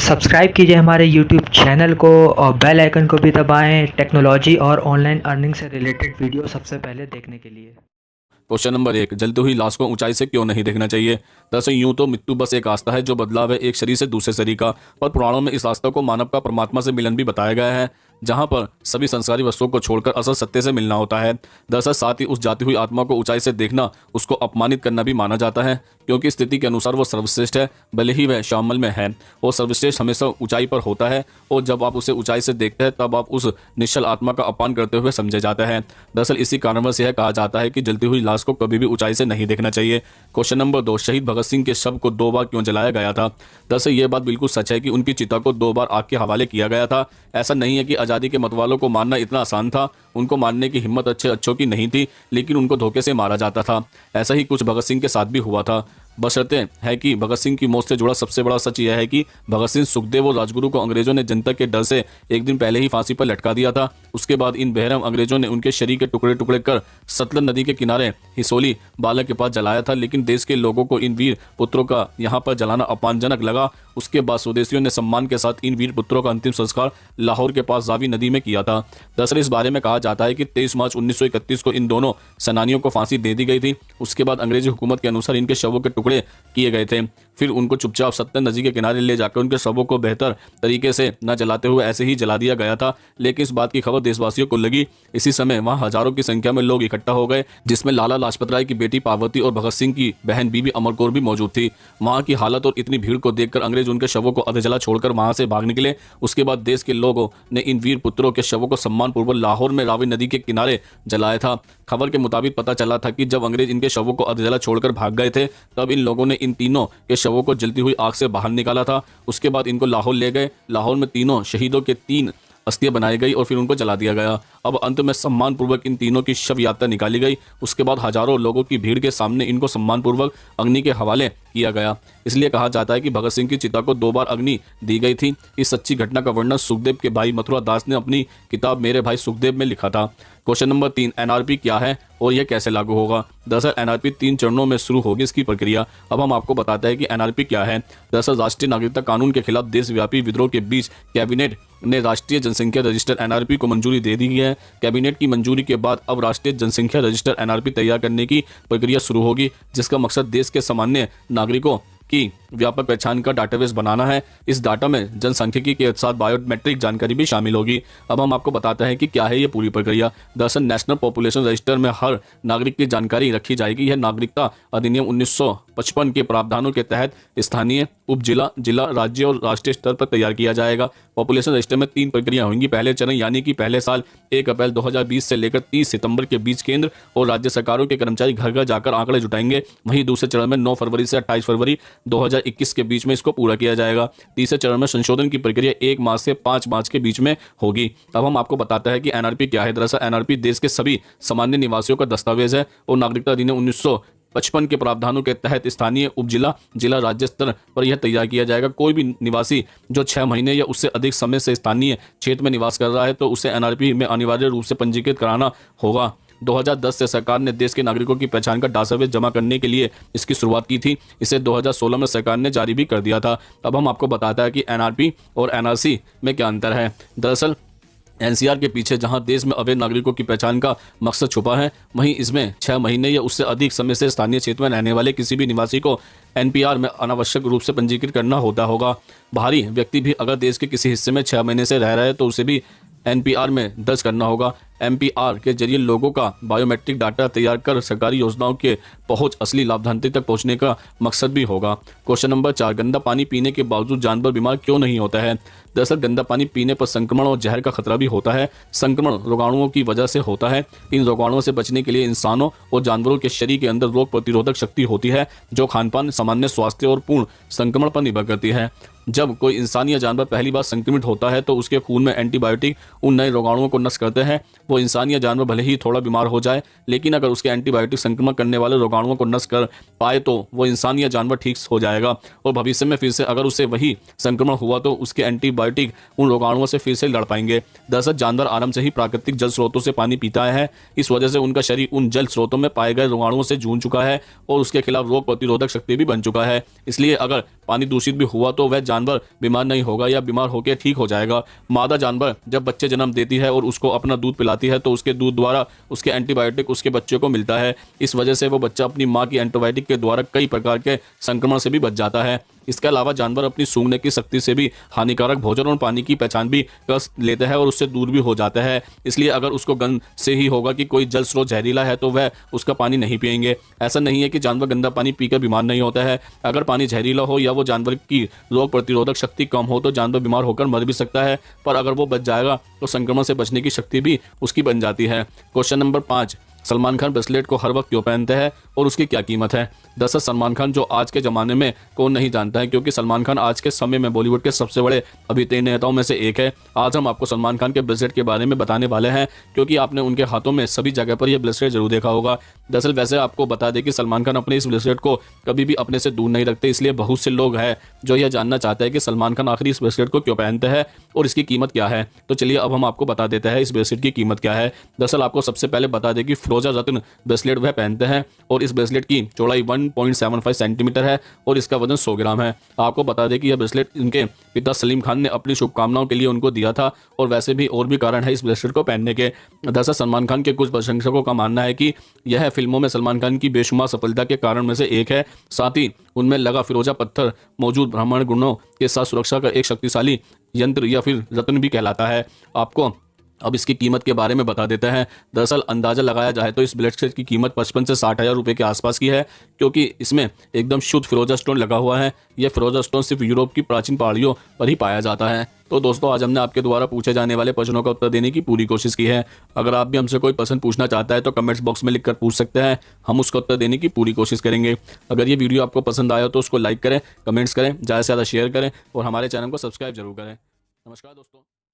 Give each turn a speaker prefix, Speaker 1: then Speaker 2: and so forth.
Speaker 1: Subscribe कीजिए हमारे YouTube channel को और बेल आइकन को भी दबाएं टेक्नोलॉजी और ऑनलाइन अर्निंग से रिलेटेड वीडियो सबसे पहले देखने के लिए।
Speaker 2: क्वेश्चन नंबर 1, जलती हुई लाश को ऊंचाई से क्यों नहीं देखना चाहिए। दरअसल यूं तो मृत्यु बस एक रास्ता है जो बदलाव है एक शरीर से दूसरे शरीर का, पर पुराणों में इस रास्ते को मानव का परमात्मा से मिलन भी बताया गया है, जहां पर सभी संसारी वस्तुओं को छोड़कर असल सत्य से मिलना होता है। दरअसल साथ ही उस जाती हुई आत्मा को ऊंचाई से देखना उसको अपमानित करना भी माना जाता है, क्योंकि स्थिति के अनुसार वो सर्वश्रेष्ठ है, भले ही वह श्यामल में है। वो सर्वश्रेष्ठ हमेशा ऊंचाई पर होता है, और जब आप उसे ऊंचाई से देखते हैं तब आप उस निश्चल आत्मा का अपमान करते हुए समझे जाते हैं। दरअसल इसी कारणवश यह कहा जाता है कि जलती हुई लाश को कभी भी ऊंचाई से नहीं देखना चाहिए। क्वेश्चन नंबर 2, शहीद भगत सिंह के शव को 2 बार क्यों जलाया गया था। दरअसल यह बात बिल्कुल सच है कि उनकी चिता को 2 बार आग के हवाले किया गया था। ऐसा नहीं है कि आज़ादी के मतवालों को मारना इतना आसान था, उनको मारने की हिम्मत अच्छों की नहीं थी, लेकिन उनको धोखे से मारा जाता था। ऐसा ही कुछ भगत सिंह के साथ भी हुआ था। बशर्ते है कि भगत सिंह की मौत से जुड़ा सबसे बड़ा सच यह है कि भगत सिंह, सुखदेव और राजगुरु को अंग्रेजों ने जनता के डर से एक दिन पहले ही फांसी पर लटका दिया था। उसके बाद इन बेरहम अंग्रेजों ने उनके शरीर के टुकड़े टुकड़े कर सतलज नदी के किनारे हिसोली बाला के पास जलाया था, लेकिन देश के लोगों को इन वीर पुत्रों का यहाँ पर जलाना अपमानजनक लगा। उसके बाद स्वदेशियों ने सम्मान के साथ इन वीर पुत्रों का अंतिम संस्कार लाहौर के पास जावी नदी में किया था। दरअसल इस बारे में कहा जाता है कि 23 मार्च 1931 को इन दोनों सेनानियों को फांसी दे दी गई थी। उसके बाद अंग्रेजी हुकूमत के अनुसार इनके शवों के टुकड़े किए गए थे, फिर उनको चुपचाप सतलज नदी के किनारे ले जाकर उनके शवों को बेहतर तरीके से न जलाते हुए ऐसे ही जला दिया गया था। लेकिन इस बात की खबर देशवासियों को लगी। इसी समय वहां हजारों की संख्या में लोग इकट्ठा हो गए, जिसमें लाला लाजपत राय की बेटी पार्वती और भगत सिंह की बहन बीबी अमर कौर भी मौजूद थी। वहां की हालत और इतनी भीड़ को देखकर अंग्रेज उनके शवों को अधजला छोड़कर वहां से भाग निकले। उसके बाद देश के लोगों ने इन वीर पुत्रों के शवों को सम्मानपूर्वक लाहौर में रावी नदी के किनारे जलाया था। खबर के मुताबिक पता चला था कि जब अंग्रेज इनके शवों को अधजला छोड़कर भाग गए थे, तब इन लोगों ने इन तीनों के शवों को जलती हुई आग से बाहर निकाला था। उसके बाद इनको लाहौर ले गए। लाहौर में तीनों शहीदों के 3 अस्थियां बनाई गई और फिर उनको जला दिया गया। अब अंत में सम्मानपूर्वक इन तीनों की शव यात्रा निकाली गई। उसके बाद हजारों लोगों की भीड़ के सामने इनको सम्मानपूर्वक अग्नि के हवाले किया गया। इसलिए कहा जाता है कि भगत सिंह की चिता को 2 बार अग्नि दी गई थी। इस सच्ची घटना का वर्णन सुखदेव के भाई मथुरा दास ने अपनी किताब मेरे भाई सुखदेव में लिखा था। क्वेश्चन नंबर 3, एनआरपी क्या है और यह कैसे लागू होगा। दरअसल एनआरपी 3 चरणों में शुरू होगी इसकी प्रक्रिया। अब हम आपको बताते हैं कि एनआरपी क्या है। दरअसल राष्ट्रीय नागरिकता कानून के खिलाफ देशव्यापी विद्रोह के बीच कैबिनेट ने राष्ट्रीय जनसंख्या रजिस्टर एनआरपी को मंजूरी दे दी है। कैबिनेट की मंजूरी के बाद अब राष्ट्रीय जनसंख्या रजिस्टर एनआरपी तैयार करने की प्रक्रिया शुरू होगी, जिसका मकसद देश के सामान्य नागरिकों की व्यापक पहचान का डाटाबेस बनाना है। इस डाटा में जनसांख्यिकी के साथ बायोमेट्रिक जानकारी भी शामिल होगी। अब हम आपको बताते हैं कि क्या है ये पूरी प्रक्रिया। दरअसल नेशनल पॉपुलेशन रजिस्टर में हर नागरिक की जानकारी रखी जाएगी। यह नागरिकता अधिनियम 1955 के प्रावधानों के तहत स्थानीय, उप जिला, जिला, राज्य और राष्ट्रीय स्तर पर तैयार किया जाएगा। पॉपुलेशन रजिस्टर में 3 प्रक्रिया होंगी। पहले चरण यानी कि पहले साल 1 अप्रैल 2020 से लेकर 30 सितंबर के बीच केंद्र और राज्य सरकारों के कर्मचारी घर घर जाकर आंकड़े जुटाएंगे। वहीं दूसरे चरण में 9 फरवरी से 28 फरवरी 2021 के बीच में इसको पूरा किया जाएगा। तीसरे चरण में संशोधन की प्रक्रिया 1 मार्च से 5 मार्च के बीच में होगी। अब हम आपको बताते हैं कि एनआरपी क्या है। दरअसल एनआरपी देश के सभी सामान्य निवासियों का दस्तावेज है और नागरिकता अधिनियम 1955 के प्रावधानों के तहत स्थानीय, उप जिला, जिला, राज्य स्तर पर यह तैयार किया जाएगा। कोई भी निवासी जो 6 महीने या उससे अधिक समय से स्थानीय क्षेत्र में निवास कर रहा है तो उसे एनआरपी में अनिवार्य रूप से पंजीकृत कराना होगा। 2010 से सरकार ने देश के नागरिकों की पहचान का दस्तावेज जमा करने के लिए इसकी शुरुआत की थी। इसे 2016 में सरकार ने जारी भी कर दिया था। अब हम आपको बताता है कि एनआरपी और एनआरसी में क्या अंतर है। दरअसल एनसीआर के पीछे जहां देश में अवैध नागरिकों की पहचान का मकसद छुपा है, वहीं इसमें 6 महीने या उससे अधिक समय से स्थानीय क्षेत्र में रहने वाले किसी भी निवासी को एनपीआर में अनावश्यक रूप से पंजीकृत करना होगा। बाहरी व्यक्ति भी अगर देश के किसी हिस्से में 6 महीने से रह रहा है तो उसे भी एनपीआर में दर्ज करना होगा। एमपीआर के जरिए लोगों का बायोमेट्रिक डाटा तैयार कर सरकारी योजनाओं के पहुंच असली लाभार्थी तक पहुंचने का मकसद भी होगा। क्वेश्चन नंबर 4, गंदा पानी पीने के बावजूद जानवर बीमार क्यों नहीं होता है। दरअसल गंदा पानी पीने पर संक्रमण और जहर का खतरा भी होता है। संक्रमण रोगाणुओं की वजह से होता है। इन रोगाणुओं से बचने के लिए इंसानों और जानवरों के शरीर के अंदर रोग प्रतिरोधक शक्ति होती है, जो खानपान, सामान्य स्वास्थ्य और पूर्ण संक्रमण पर निर्भर करती है। जब कोई इंसान या जानवर पहली बार संक्रमित होता है तो उसके खून में एंटीबायोटिक उन नए रोगाणुओं को नष्ट करते हैं वो इंसान या जानवर भले ही थोड़ा बीमार हो जाए, लेकिन अगर उसके एंटीबायोटिक संक्रमण करने वाले रोगाणुओं को नष्ट कर पाए तो वो इंसान या जानवर ठीक हो जाएगा और भविष्य में फिर से अगर उसे वही संक्रमण हुआ तो उसके एंटीबायोटिक उन रोगाणुओं से फिर से लड़ पाएंगे। दरअसल जानवर आराम से ही प्राकृतिक जल स्रोतों से पानी पीता है, इस वजह से उनका शरीर उन जल स्रोतों में पाए गए रोगाणुओं से जूझ चुका है और उसके खिलाफ रोग प्रतिरोधक शक्ति भी बन चुका है। इसलिए अगर पानी दूषित भी हुआ तो वह जानवर बीमार नहीं होगा या बीमार होकर ठीक हो जाएगा। मादा जानवर जब बच्चे जन्म देती है और उसको अपना दूध पिलाती है तो उसके दूध द्वारा उसके एंटीबायोटिक उसके बच्चे को मिलता है। इस वजह से वो बच्चा अपनी माँ की एंटीबायोटिक के द्वारा कई प्रकार के संक्रमण से भी बच जाता है। इसके अलावा जानवर अपनी सूंघने की शक्ति से भी हानिकारक भोजन और पानी की पहचान भी कर लेता है और उससे दूर भी हो जाता है। इसलिए अगर उसको गंध से ही होगा कि कोई जल स्रोत जहरीला है तो वह उसका पानी नहीं पिएंगे। ऐसा नहीं है कि जानवर गंदा पानी पीकर बीमार नहीं होता है। अगर पानी जहरीला हो या वो जानवर की रोग प्रतिरोधक शक्ति कम हो तो जानवर बीमार होकर मर भी सकता है, पर अगर वो बच जाएगा तो संक्रमण से बचने की शक्ति भी उसकी बन जाती है। Question number 5, Salman Khan bracelet को हर वक्त क्यों पहनते हैं और उसकी क्या कीमत है? दरअसल सलमान खान जो आज के ज़माने में कौन नहीं जानता है, क्योंकि सलमान खान आज के समय में बॉलीवुड के सबसे बड़े अभिनेताओं में से एक है। आज हम आपको सलमान खान के ब्रेसलेट के बारे में बताने वाले हैं, क्योंकि आपने उनके हाथों में सभी जगह पर यह ब्रेसलेट जरूर देखा होगा। दरअसल वैसे आपको बता दें कि सलमान खान अपने इस ब्रेसलेट को कभी भी अपने से दूर नहीं रखते, इसलिए बहुत से लोग हैं जो यह जानना चाहते हैं कि सलमान खान आखिर इस ब्रेसलेट को क्यों पहनते हैं और इसकी कीमत क्या है। तो चलिए अब हम आपको बता देते हैं इस ब्रेसलेट की कीमत क्या है। दरअसल आपको सबसे पहले बता दें कि फिरोजा रत्न ब्रेसलेट वह पहनते हैं और इस ब्रेसलेट की चौड़ाई 1.75 सेंटीमीटर है और इसका वजन 100 ग्राम है। आपको बता दें कि यह ब्रेसलेट इनके पिता सलीम खान ने अपनी शुभकामनाओं के लिए उनको दिया था और वैसे भी और भी कारण है इस ब्रेसलेट को पहनने के। दरअसल सलमान खान के कुछ प्रशंसकों का मानना है कि यह फिल्मों में सलमान खान की बेशुमार सफलता के कारण में से एक है। साथ ही उनमें लगा फिरोजा पत्थर मौजूद ब्राह्मण गुणों के साथ सुरक्षा का एक शक्तिशाली यंत्र या फिर रत्न भी कहलाता है। आपको अब इसकी कीमत के बारे में बता देते हैं। दरअसल अंदाजा लगाया जाए तो इस ब्रेसलेट की कीमत 55 से 60 हज़ार रुपये के आसपास की है, क्योंकि इसमें एकदम शुद्ध फिरोजा स्टोन लगा हुआ है। यह फिरोजा स्टोन सिर्फ यूरोप की प्राचीन पहाड़ियों पर ही पाया जाता है। तो दोस्तों आज हमने आपके द्वारा पूछे जाने वाले प्रश्नों का उत्तर देने की पूरी कोशिश की है। अगर आप भी हमसे कोई प्रश्न पूछना चाहता है तो कमेंट्स बॉक्स में लिखकर पूछ सकते हैं, हम उसका उत्तर देने की पूरी कोशिश करेंगे। अगर ये वीडियो आपको पसंद आया तो उसको लाइक करें, कमेंट्स करें, ज़्यादा से ज़्यादा शेयर करें और हमारे चैनल को सब्सक्राइब जरूर करें। नमस्कार दोस्तों।